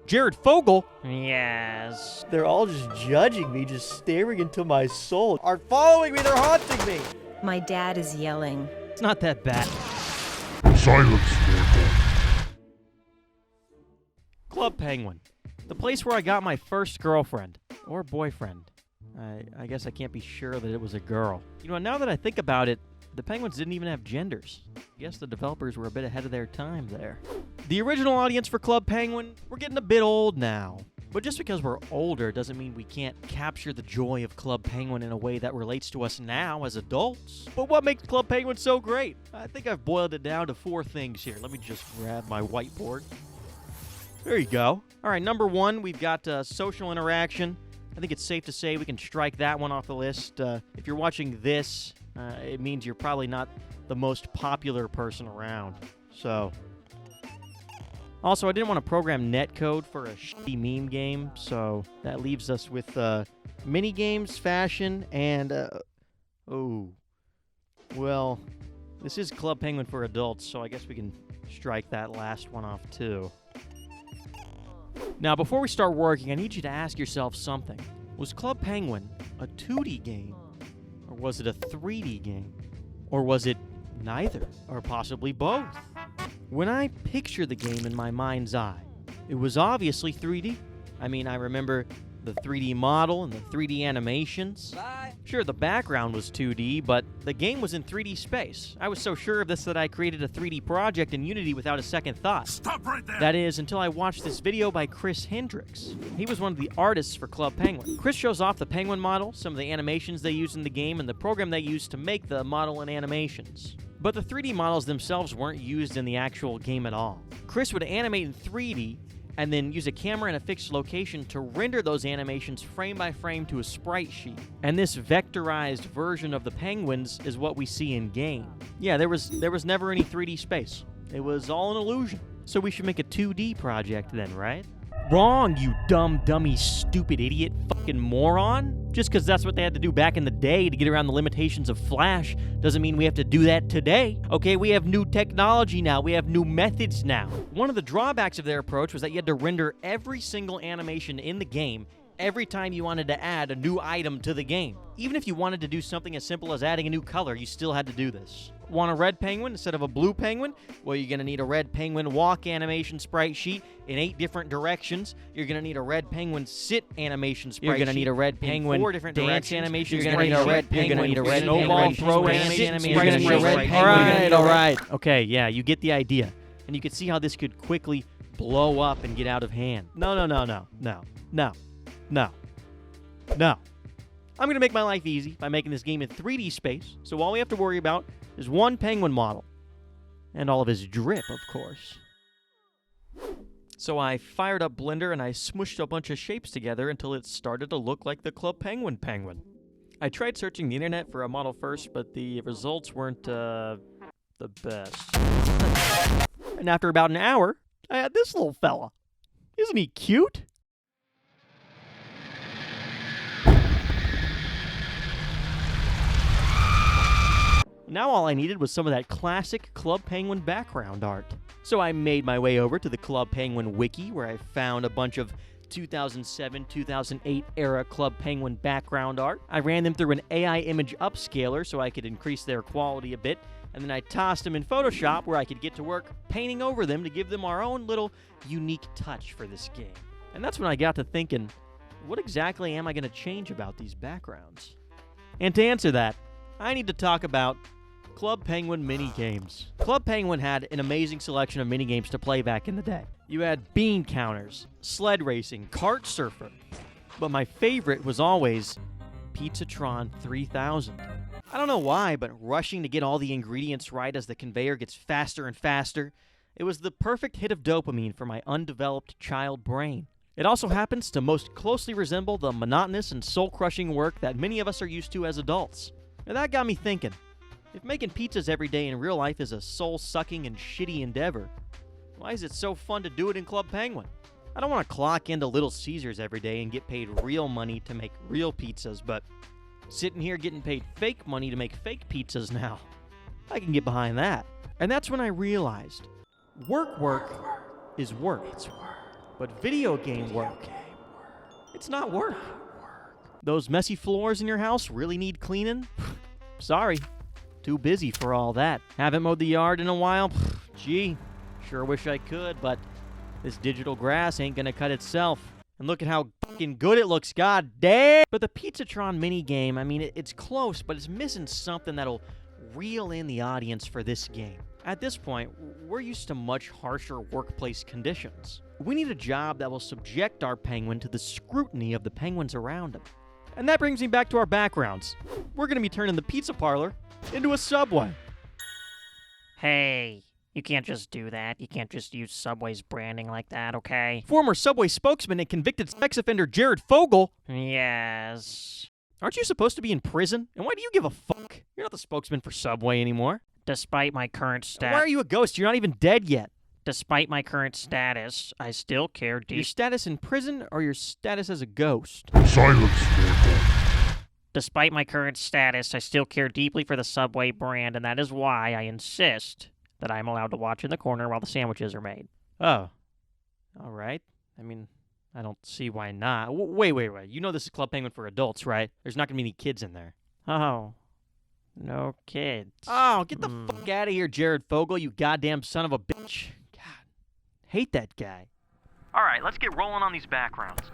Jared Fogle? Yes. They're all just judging me, just staring into my soul. Are following me, they're haunting me. My dad is yelling. It's not that bad. Silence, mortal. Club Penguin. The place where I got my first girlfriend. Or boyfriend. I guess I can't be sure that it was a girl. You know, now that I think about it, the Penguins didn't even have genders. I guess the developers were a bit ahead of their time there. The original audience for Club Penguin, we're getting a bit old now. But just because we're older doesn't mean we can't capture the joy of Club Penguin in a way that relates to us now as adults. But what makes Club Penguin so great? I think I've boiled it down to 4 things here. Let me just grab my whiteboard. There you go. All right, number 1, we've got social interaction. I think it's safe to say we can strike that one off the list. If you're watching this, it means you're probably not the most popular person around. So, also, I didn't want to program netcode for a shitty meme game, so that leaves us with Minigames, fashion, and oh, well, this is Club Penguin for adults, so I guess we can strike that last one off too. Now, before we start working, I need you to ask yourself something. Was Club Penguin a 2D game? Or was it a 3D game? Or was it neither? Or possibly both? When I picture the game in my mind's eye, it was obviously 3D. I mean, I remember the 3D model and the 3D animations. Sure, the background was 2D, but the game was in 3D space. I was so sure of this that I created a 3D project in Unity without a second thought. Stop right there! That is, until I watched this video by Chris Hendricks. He was one of the artists for Club Penguin. Chris shows off the Penguin model, some of the animations they used in the game, and the program they used to make the model and animations. But the 3D models themselves weren't used in the actual game at all. Chris would animate in 3D, and then use a camera in a fixed location to render those animations frame by frame to a sprite sheet. And this vectorized version of the penguins is what we see in game. Yeah, there was never any 3D space. It was all an illusion. So we should make a 2D project then, right? Wrong, you dumb, dummy, stupid idiot, fucking moron. Just because that's what they had to do back in the day to get around the limitations of Flash doesn't mean we have to do that today. Okay, we have new technology now. We have new methods now. One of the drawbacks of their approach was that you had to render every single animation in the game every time you wanted to add a new item to the game. Even if you wanted to do something as simple as adding a new color, you still had to do this. Want a red penguin instead of a blue penguin? Well, you're going to need a red penguin walk animation sprite sheet in 8 different directions. You're going to need a red penguin sit animation sprite sheet. You're going to need a red penguin 4 different dance animation. You're going to need a red penguin. You're going to need a red snowball throw animation. You're going to need a red penguin. All right. Okay, yeah, you get the idea. And you can see how this could quickly blow up and get out of hand. No. I'm going to make my life easy by making this game in 3D space, so all we have to worry about is one penguin model. And all of his drip, of course. So I fired up Blender and I smushed a bunch of shapes together until it started to look like the Club Penguin penguin. I tried searching the internet for a model first, but the results weren't, the best. And after about an hour, I had this little fella. Isn't he cute? Now all I needed was some of that classic Club Penguin background art. So I made my way over to the Club Penguin wiki, where I found a bunch of 2007-2008 era Club Penguin background art. I ran them through an AI image upscaler so I could increase their quality a bit, and then I tossed them in Photoshop where I could get to work painting over them to give them our own little unique touch for this game. And that's when I got to thinking, what exactly am I going to change about these backgrounds? And to answer that, I need to talk about Club Penguin Minigames. Club Penguin had an amazing selection of minigames to play back in the day. You had bean counters, sled racing, kart surfer. But my favorite was always Pizzatron 3000. I don't know why, but rushing to get all the ingredients right as the conveyor gets faster and faster, it was the perfect hit of dopamine for my undeveloped child brain. It also happens to most closely resemble the monotonous and soul-crushing work that many of us are used to as adults. Now that got me thinking. If making pizzas every day in real life is a soul-sucking and shitty endeavor, why is it so fun to do it in Club Penguin? I don't want to clock into Little Caesars every day and get paid real money to make real pizzas, but sitting here getting paid fake money to make fake pizzas now, I can get behind that. And that's when I realized, work is work. But video game work, it's not work. Those messy floors in your house really need cleaning? Sorry, too busy for all that. Haven't mowed the yard in a while? Gee, sure wish I could, but this digital grass ain't gonna cut itself. And look at how fucking good it looks, god damn! But the Pizzatron minigame, I mean, it's close, but it's missing something that'll reel in the audience for this game. At this point, we're used to much harsher workplace conditions. We need a job that will subject our penguin to the scrutiny of the penguins around him. And that brings me back to our backgrounds. We're gonna be turning the pizza parlor into a Subway. Hey, you can't just do that. You can't just use Subway's branding like that, okay? Former Subway spokesman and convicted sex offender Jared Fogle. Yes. Aren't you supposed to be in prison? And why do you give a fuck? You're not the spokesman for Subway anymore. Despite my current Why are you a ghost? You're not even dead yet. Despite my current status, I still care Your status in prison or your status as a ghost? Silence, mortal. Despite my current status, I still care deeply for the Subway brand, and that is why I insist that I am allowed to watch in the corner while the sandwiches are made. Oh. All right. I mean, I don't see why not. Wait. You know this is Club Penguin for adults, right? There's not going to be any kids in there. Oh. No kids. Oh, get the fuck out of here, Jared Fogle, you goddamn son of a bitch. God, hate that guy. All right, let's get rolling on these backgrounds.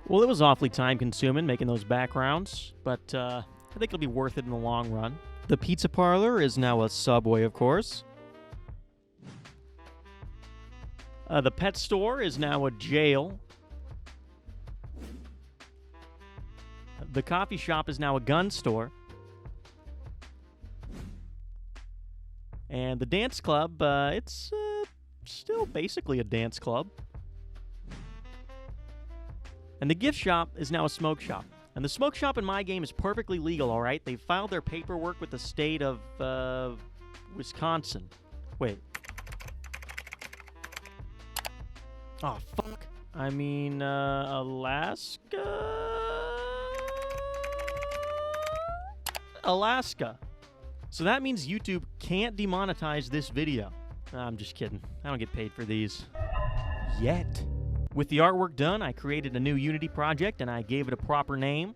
Well, it was awfully time-consuming making those backgrounds, but I think it'll be worth it in the long run. The pizza parlor is now a Subway, of course. The pet store is now a jail. The The coffee shop is now a gun store. And the dance club, it's still basically a dance club. And the gift shop is now a smoke shop. And the smoke shop in my game is perfectly legal, all right? They filed their paperwork with the state of, Wisconsin. Wait. Oh, fuck. I mean, Alaska? Alaska. So that means YouTube can't demonetize this video. I'm just kidding. I don't get paid for these. Yet. With the artwork done, I created a new Unity project and I gave it a proper name.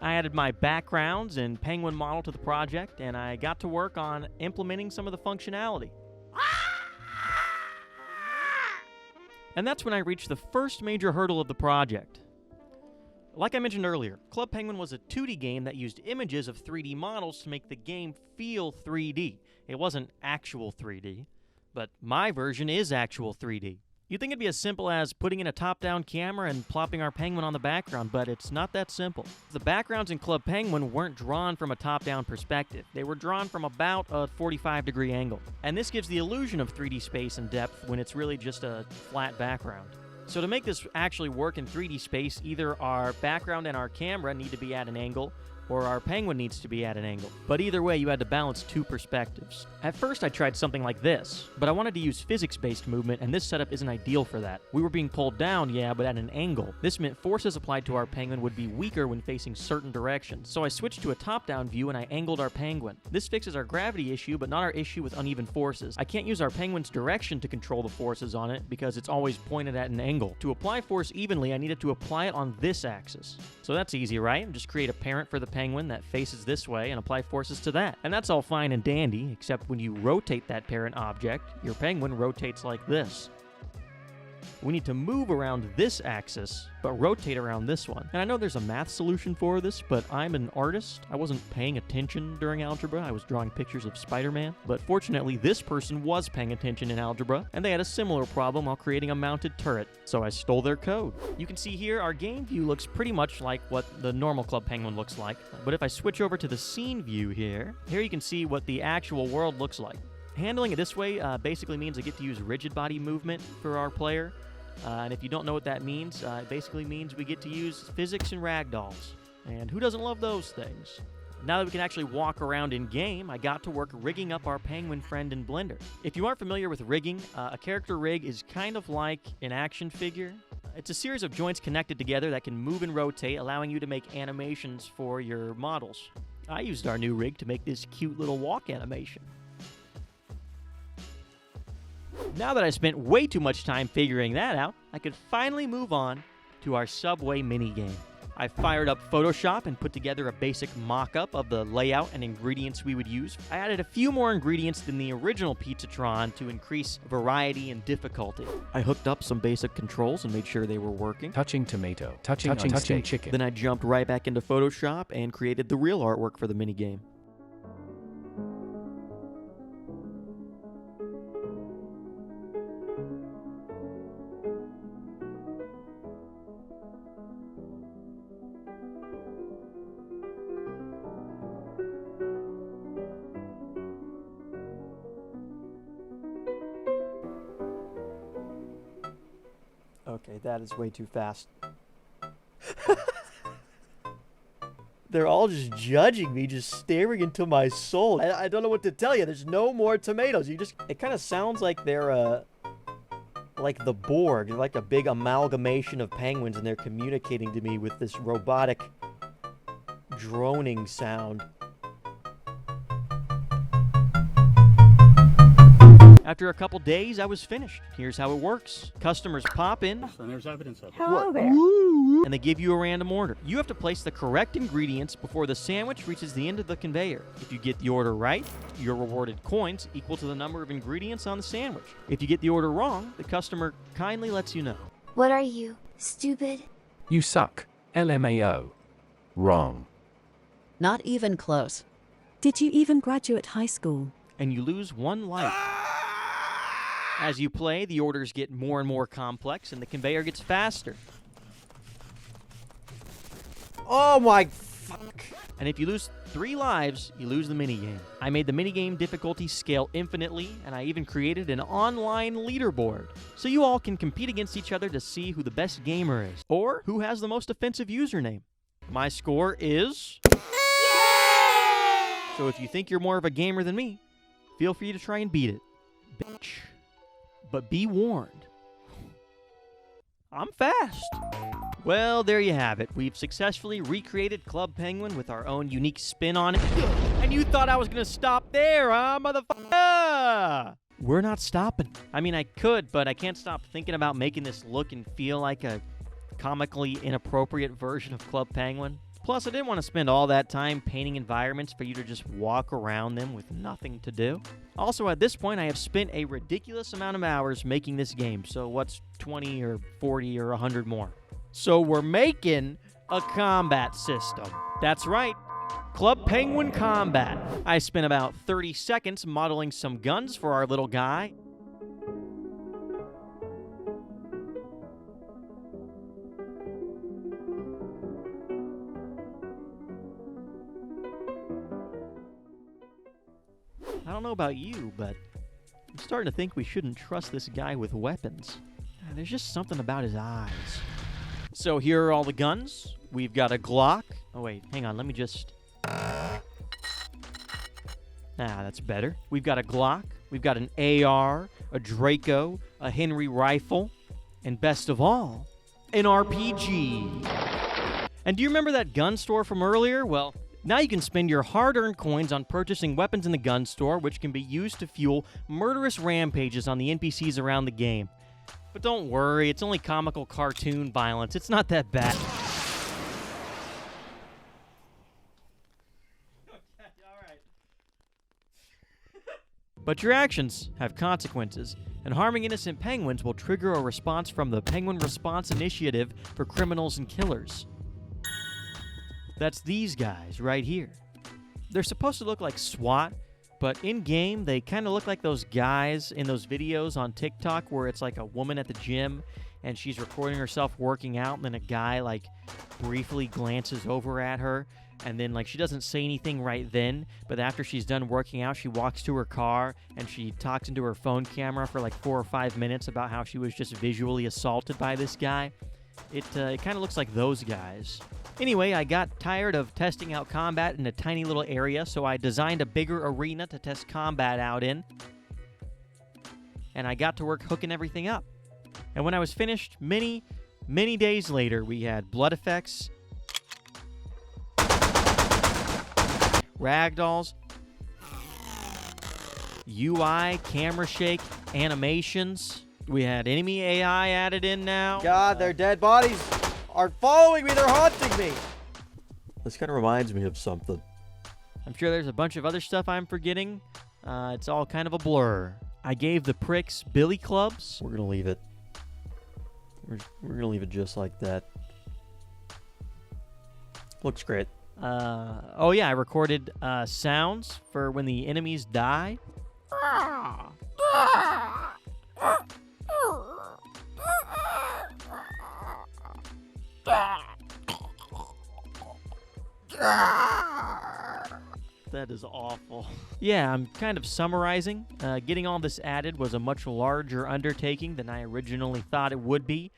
I added my backgrounds and penguin model to the project, and I got to work on implementing some of the functionality. And that's when I reached the first major hurdle of the project. Like I mentioned earlier, Club Penguin was a 2D game that used images of 3D models to make the game feel 3D. It wasn't actual 3D, but my version is actual 3D. You'd think it'd be as simple as putting in a top-down camera and plopping our penguin on the background, but it's not that simple. The backgrounds in Club Penguin weren't drawn from a top-down perspective. They were drawn from about a 45-degree angle. And this gives the illusion of 3D space and depth when it's really just a flat background. So to make this actually work in 3D space, either our background and our camera need to be at an angle, or our penguin needs to be at an angle. But either way, you had to balance two perspectives. At first, I tried something like this, but I wanted to use physics-based movement, and this setup isn't ideal for that. We were being pulled down, yeah, but at an angle. This meant forces applied to our penguin would be weaker when facing certain directions. So I switched to a top-down view, and I angled our penguin. This fixes our gravity issue, but not our issue with uneven forces. I can't use our penguin's direction to control the forces on it, because it's always pointed at an angle. To apply force evenly, I needed to apply it on this axis. So that's easy, right? Just create a parent for the penguin that faces this way and apply forces to that. And that's all fine and dandy, except when you rotate that parent object, your penguin rotates like this. We need to move around this axis, but rotate around this one. And I know there's a math solution for this, but I'm an artist. I wasn't paying attention during algebra. I was drawing pictures of Spider-Man. But fortunately, this person was paying attention in algebra, and they had a similar problem while creating a mounted turret. So I stole their code. You can see here, our game view looks pretty much like what the normal Club Penguin looks like. But if I switch over to the scene view here you can see what the actual world looks like. Handling it this way basically means I get to use rigid body movement for our player. And if you don't know what that means, it basically means we get to use physics and ragdolls. And who doesn't love those things? Now that we can actually walk around in-game, I got to work rigging up our penguin friend in Blender. If you aren't familiar with rigging, a character rig is kind of like an action figure. It's a series of joints connected together that can move and rotate, allowing you to make animations for your models. I used our new rig to make this cute little walk animation. Now that I spent way too much time figuring that out, I could finally move on to our subway minigame. I fired up Photoshop and put together a basic mock-up of the layout and ingredients we would use. I added a few more ingredients than the original Pizzatron to increase variety and difficulty. I hooked up some basic controls and made sure they were working. Touching tomato, touching chicken. Then I jumped right back into Photoshop and created the real artwork for the minigame. Okay, that is way too fast. They're all just judging me, just staring into my soul. I don't know what to tell you. There's no more tomatoes. It kind of sounds like they're, like the Borg, like a big amalgamation of penguins, and they're communicating to me with this robotic droning sound. After a couple days, I was finished. Here's how it works. Customers pop in, And there's evidence of it. Hello there. and they give you a random order. You have to place the correct ingredients before the sandwich reaches the end of the conveyor. If you get the order right, you're rewarded coins equal to the number of ingredients on the sandwich. If you get the order wrong, the customer kindly lets you know. What are you, stupid? You suck. LMAO. Wrong. Not even close. Did you even graduate high school? And you lose 1 life. As you play, the orders get more and more complex, and the conveyor gets faster. Oh my fuck. And if you lose 3 lives, you lose the minigame. I made the minigame difficulty scale infinitely, and I even created an online leaderboard. So you all can compete against each other to see who the best gamer is, or who has the most offensive username. My score is... So if you think you're more of a gamer than me, feel free to try and beat it, bitch. But be warned, I'm fast. Well, there you have it. We've successfully recreated Club Penguin with our own unique spin on it. And you thought I was gonna stop there, huh, motherfucker? We're not stopping. I mean, I could, but I can't stop thinking about making this look and feel like a comically inappropriate version of Club Penguin. Plus, I didn't want to spend all that time painting environments for you to just walk around them with nothing to do. Also, at this point, I have spent a ridiculous amount of hours making this game, so what's 20 or 40 or 100 more? So we're making a combat system. That's right, Club Penguin Combat. I spent about 30 seconds modeling some guns for our little guy. I don't know about you, but I'm starting to think we shouldn't trust this guy with weapons. There's just something about his eyes. So here are all the guns. We've got a Glock. Oh wait, hang on, let me just... that's better. We've got a Glock. We've got an AR, a Draco, a Henry rifle, and best of all, an RPG. And do you remember that gun store from earlier? Well, now you can spend your hard-earned coins on purchasing weapons in the gun store, which can be used to fuel murderous rampages on the NPCs around the game. But don't worry, it's only comical cartoon violence. It's not that bad. Okay, all right. But your actions have consequences, and harming innocent penguins will trigger a response from the Penguin Response Initiative for Criminals and Killers. That's these guys right here. They're supposed to look like SWAT, but in-game, they kind of look like those guys in those videos on TikTok where it's like a woman at the gym and she's recording herself working out, and then a guy like briefly glances over at her, and then like she doesn't say anything right then, but after she's done working out, she walks to her car and she talks into her phone camera for like 4 or 5 minutes about how she was just visually assaulted by this guy. It kind of looks like those guys. Anyway, I got tired of testing out combat in a tiny little area, so I designed a bigger arena to test combat out in. And I got to work hooking everything up. And when I was finished, many days later, we had blood effects, ragdolls, UI, camera shake, animations. We had enemy AI added in now. God, their dead bodies are following me. They're haunting me. This kind of reminds me of something. I'm sure there's a bunch of other stuff I'm forgetting. It's all kind of a blur. I gave the pricks billy clubs. We're going to leave it. We're going to leave it just like that. Looks great. Oh yeah, I recorded sounds for when the enemies die. That is awful. Yeah, I'm kind of summarizing. Getting all this added was a much larger undertaking than I originally thought it would be,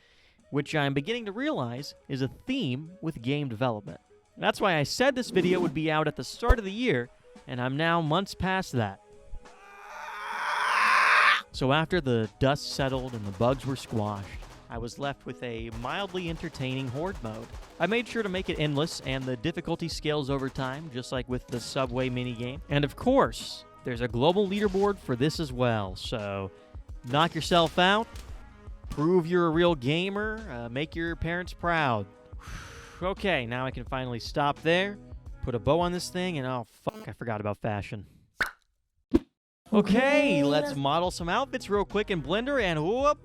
which I'm beginning to realize is a theme with game development. That's why I said this video would be out at the start of the year, and I'm now months past that. So after the dust settled and the bugs were squashed, I was left with a mildly entertaining horde mode. I made sure to make it endless, and the difficulty scales over time, just like with the Subway minigame. And of course, there's a global leaderboard for this as well, so knock yourself out, prove you're a real gamer, make your parents proud. Okay, now I can finally stop there, put a bow on this thing, and oh fuck, I forgot about fashion. Okay, let's model some outfits real quick in Blender, and whoop,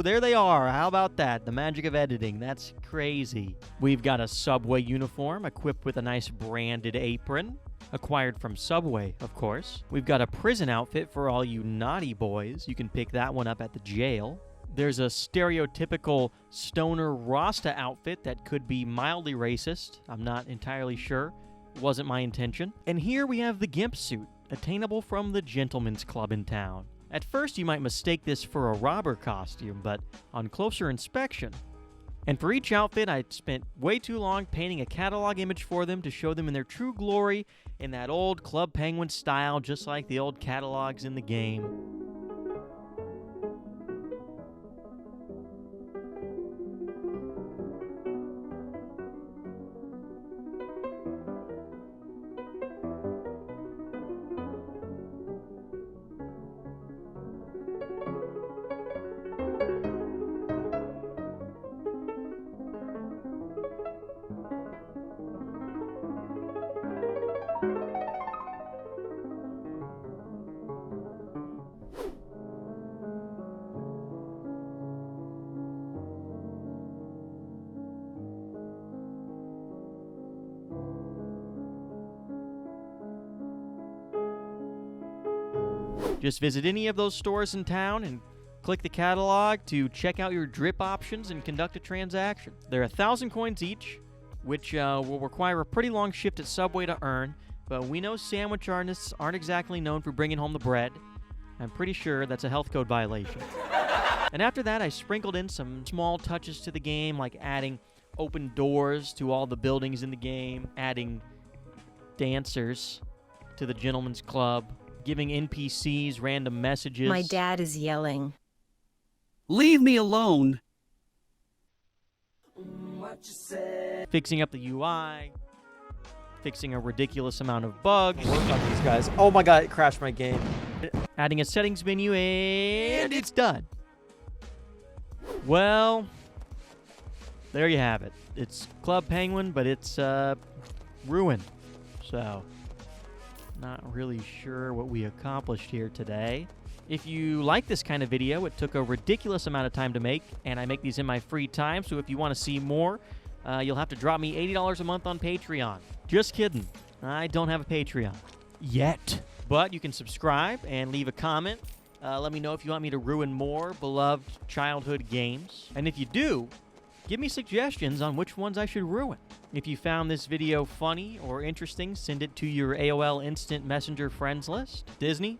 there they are. How about that? The magic of editing. That's crazy. We've got a Subway uniform equipped with a nice branded apron, acquired from Subway, of course. We've got a prison outfit for all you naughty boys. You can pick that one up at the jail. There's a stereotypical stoner Rasta outfit that could be mildly racist. I'm not entirely sure. Wasn't my intention. And here we have the gimp suit, attainable from the gentleman's club in town. At first, you might mistake this for a robber costume, but on closer inspection. And for each outfit, I spent way too long painting a catalog image for them to show them in their true glory in that old Club Penguin style, just like the old catalogs in the game. Just visit any of those stores in town and click the catalog to check out your drip options and conduct a transaction. They're 1,000 coins each, which will require a pretty long shift at Subway to earn, but we know sandwich artists aren't exactly known for bringing home the bread. I'm pretty sure that's a health code violation. And after that, I sprinkled in some small touches to the game, like adding open doors to all the buildings in the game, adding dancers to the gentleman's club, giving NPCs random messages. My dad is yelling. Leave me alone. Fixing up the UI, fixing a ridiculous amount of bugs, Work on these guys. Oh my god, it crashed my game. adding a settings menu, and it's done. Well, there you have it. It's Club Penguin, but it's ruined. So, not really sure what we accomplished here today. If you like this kind of video, it took a ridiculous amount of time to make, and I make these in my free time, so if you want to see more, you'll have to drop me $80 a month on Patreon. Just kidding. I don't have a Patreon. Yet. But you can subscribe and leave a comment. Let me know if you want me to ruin more beloved childhood games. And if you do, give me suggestions on which ones I should ruin. If you found this video funny or interesting, send it to your AOL Instant Messenger friends list. Disney,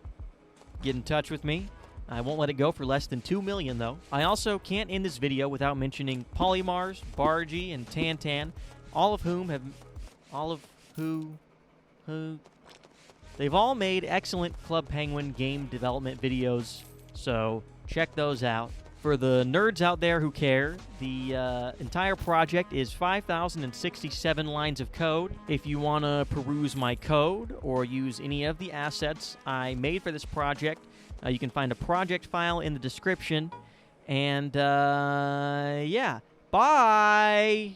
get in touch with me. I won't let it go for less than 2 million, though. I also can't end this video without mentioning Polymars, Bargy, and Tantan, all of whom they've all made excellent Club Penguin game development videos, so check those out. For the nerds out there who care, the entire project is 5,067 lines of code. If you want to peruse my code or use any of the assets I made for this project, you can find a project file in the description. And, yeah, bye!